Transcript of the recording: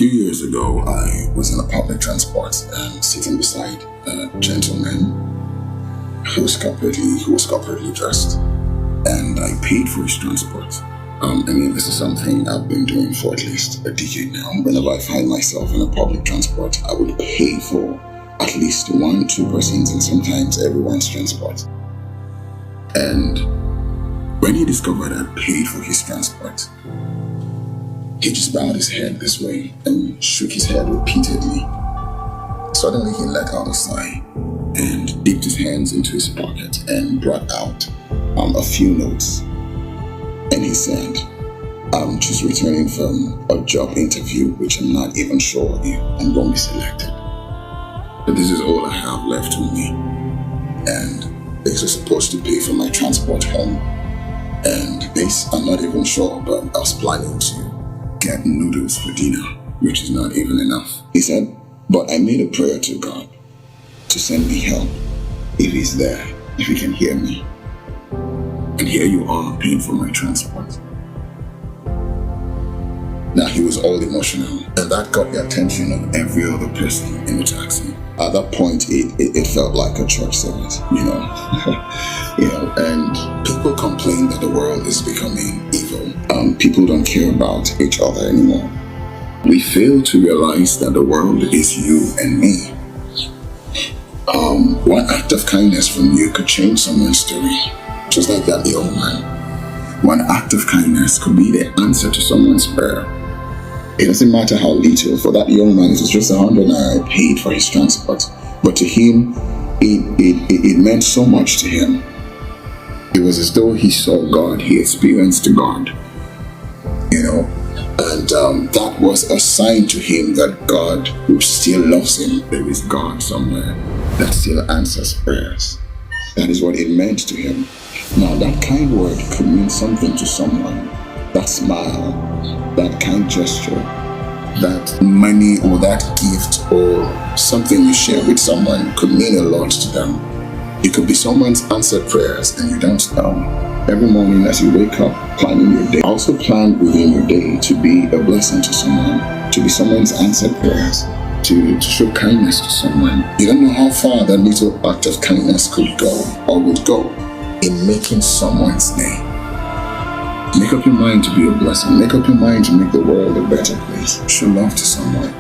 few years ago, I was in a public transport and sitting beside a gentleman who was corporately dressed, and I paid for his transport. This is something I've been doing for at least a decade now. Whenever I find myself in a public transport, I would pay for at least 1-2 persons and sometimes everyone's transport. And when he discovered I paid for his transport, he just bowed his head this way and shook his head repeatedly. Suddenly he let out a sigh and dipped his hands into his pocket and brought out a few notes. And he said, "I'm just returning from a job interview, which I'm not even sure if I'm going to be selected. But this is all I have left with me. And this was supposed to pay for my transport home. And this, I'm not even sure, but I was planning to get noodles for dinner, which is not even enough." He said, "But I made a prayer to God to send me help if He's there, if He can hear me. And here you are paying for my transport." Now he was all emotional, and that got the attention of every other person in the taxi. At that point, it felt like a church service, and people complain that the world is becoming evil. People don't care about each other anymore. We fail to realize that the world is you and me. One act of kindness from you could change someone's story, just like that young man. One act of kindness could be the answer to someone's prayer. It doesn't matter how little. For that young man, it was just 100 naira paid for his transport. But to him, it meant so much to him. It was as though he saw God, he experienced God, and that was a sign to him that God who still loves him. There is God somewhere that still answers prayers. That is what it meant to him. Now, that kind word could mean something to someone. That smile, that kind gesture, that money or that gift or something you share with someone could mean a lot to them. It could be someone's answered prayers and you don't know. Every morning as you wake up, planning your day, also plan within your day to be a blessing to someone, to be someone's answered prayers, to show kindness to someone. You don't know how far that little act of kindness could go or would go in making someone's day. Make up your mind to be a blessing. Make up your mind to make the world a better place. Show love to someone.